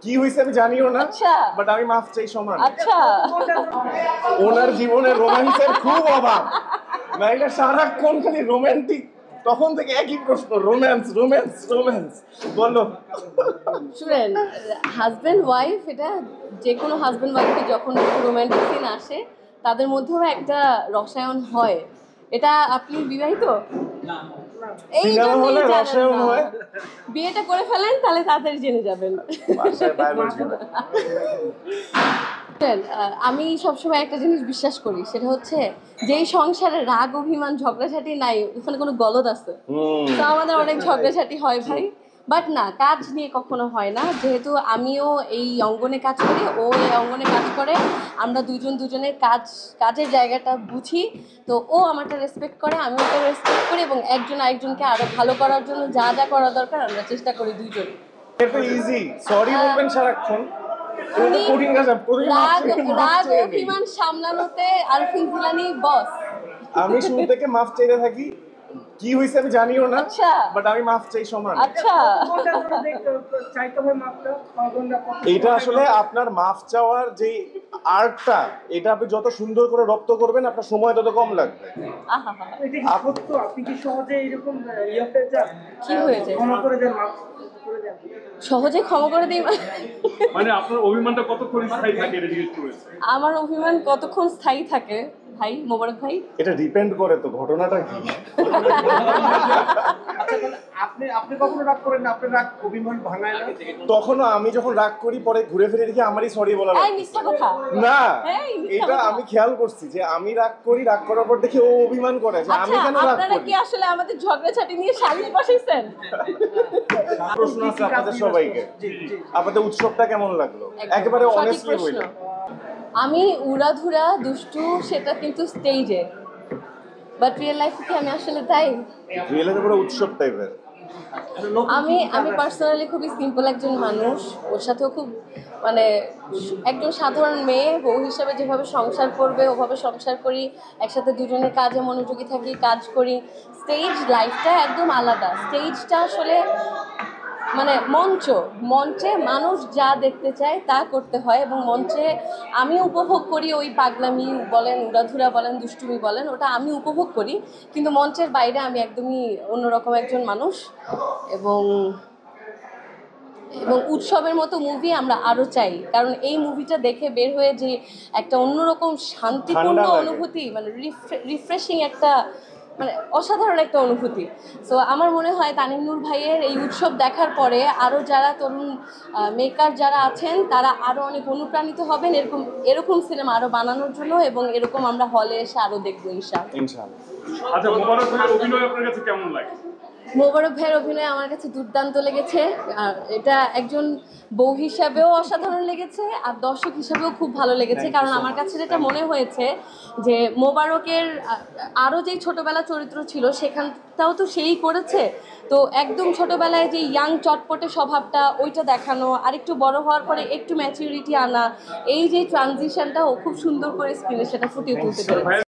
কি হয়েছে আমি জানিও না, আচ্ছা বাট আমি মাফ চাই সমান। আচ্ছা ওনার জীবনে রোম্যান্সের খুব অভাব, নাইলে সারাক্ষণ খালি রোমান্টিক, তখন থেকে একই প্রশ্ন, রোম্যান্স রোম্যান্স রোম্যান্স। বলো। শুনেন, হাজব্যান্ড ওয়াইফ, এটা যে কোনো হাজব্যান্ড ওয়াইফে যখন রোম্যান্টিক সিন আসে তাদের মধ্যেও একটা রসায়ন হয়। এটা আপনি বিবাহিত? এই সিনেমা জন্যই হলে জানেন রসায়ন না। হয়। বিয়েটা করে ফেলেন, তাহলে তাড়াতাড়ি জেনে যাবেন। বাসায় বায়োলজি না। আমি সবসময় একটা জিনিস বিশ্বাস করি, সেটা হচ্ছে যেই সংসারে রাগ অভিমান ঝগড়াঝাটি নাই, ওখানে কোনো গলদ আছে। তো আমাদের অনেক ঝগড়াঝাটি হয় ভাই, বাট না, কাজ নিয়ে কখনো হয় না। যেহেতু আমিও এই অঙ্গনে কাজ করি, ও এই অঙ্গনে কাজ করে, আমরা দুজন দুজনের কাজের জায়গাটা বুঝি। তো ও আমারটা রেসপেক্ট করে, আমি ওকে রেসপেক্ট করি, এবং একজন আরেকজনকে আরো ভালো করার জন্য যা যা করা দরকার আমরা চেষ্টা করি দুইজন। এটা ইজি, সরি বলবেন সারাক্ষণ। এটা কঠিন কাজ, রাগ অভিমান সামলানোতে আরফিন জিলানী বস। আমি শুরু থেকে মাফ চাইতে থাকি, কি হয়েছে আমি জানিও না, আচ্ছা বাট আমি মাফ চাই সমান। আচ্ছা এটা আসলে আপনার মাফ চাওয়ার যে আর্টটা, এটা আপনি যত সুন্দর করে রপ্ত করবেন আপনার সময় তত কম লাগবে। আপনি কি সহজে এরকম ইয়েতে যান? কি হয়েছে? ক্ষমা করে দেন, মাফ করে দেন? সহজে ক্ষমা করে দিই মানে আপনার অভিমানটা কতক্ষণ স্থায়ী থাকে এটা জিজ্ঞেস করেছে। আমার অভিমান কতক্ষণ স্থায়ী থাকে ভাই, মোবারক ভাই? এটা ডিপেন্ড করে তো ঘটনাটা কি। আপনি আপনি কখনো রাগ করেন না? আপনার রাগ অভিমান ভাঙায় না? তখনও আমি যখন রাগ করি, পরে ঘুরে ফিরে দেখি আমারই সরি বলা এই লাগে। মিথ্যা কথা। না, এই মিথ্যা এটা কথা। আমি খেয়াল করছি যে আমি রাগ করি, রাগ করার পর দেখি ও অভিমান করে যে আমি আচ্ছা, কেন রাগ আপনারা করি। কি আসলে আমাদের ঝগড়াঝাটি নিয়ে সালিশ বসাইছেন? প্রশ্ন আছে আপনাদের সবাইকে, আপনাদের উৎসবটা কেমন লাগলো? একেবারে সঠিক অনেস্টলি প্রশ্ন। বলুন। আমি উড়াধুরা দুষ্টু, সেটা কিন্তু স্টেজে, বাট রিয়েল লাইফে কি আমি আসলে তাই? রিয়েলের পুরো উৎসব টাইপের। আমি পার্সোনালি খুবই সিম্পল একজন মানুষ, ওর সাথেও খুব মানে একজন সাধারণ মেয়ে বউ হিসেবে যেভাবে সংসার করবে ওভাবে সংসার করি, একসাথে দুজনের কাজে মনোযোগী থাকি, কাজ করি। স্টেজ লাইফটা একদম আলাদা। স্টেজটা আসলে মানে মঞ্চে মানুষ যা দেখতে চায় তা করতে হয়, এবং মঞ্চে আমি উপভোগ করি ওই পাগলামি বলেন, উড়াধুরা বলেন, দুষ্টুমি বলেন, ওটা আমি উপভোগ করি। কিন্তু মঞ্চের বাইরে আমি একদমই অন্যরকম একজন মানুষ। এবং উৎসবের মতো মুভি আমরা আরও চাই, কারণ এই মুভিটা দেখে বের হয়ে যে একটা অন্যরকম শান্তিপূর্ণ ঠান্ডা লাগে। অনুভূতি, মানে রিফ্রেশিং একটা, মানে অসাধারণ একটা অনুভূতি। সো আমার মনে হয় তানিম নূর ভাইয়ের এই উৎসব দেখার পরে আরও যারা তরুণ মেকার যারা আছেন তারা আরও অনেক অনুপ্রাণিত হবেন এরকম সিনেমা আরও বানানোর জন্য, এবং এরকম আমরা হলে এসে আরও দেখবো ইনশাআল্লাহ। ইনশাআল্লাহ। আচ্ছা, মোবারক ভাইয়ের অভিনয় আপনার কাছে কেমন লাগে? মোবারক ভাইয়ের অভিনয় আমার কাছে দুর্দান্ত লেগেছে। আর এটা একজন বউ হিসাবেও অসাধারণ লেগেছে, আর দর্শক হিসাবেও খুব ভালো লেগেছে। কারণ আমার কাছে যেটা মনে হয়েছে যে মোবারকের আরও যেই ছোটোবেলা চরিত্র ছিল সেখানটাও তো সেই করেছে। তো একদম ছোটোবেলায় যে ইয়াং চটপটে স্বভাবটা ওইটা দেখানো, আর একটু বড় হওয়ার পরে একটু ম্যাচুরিটি আনা, এই যে ট্রানজিশনটা ও খুব সুন্দর করে স্ক্রিনে সেটা ফুটিয়ে তুলতে পেরেছে।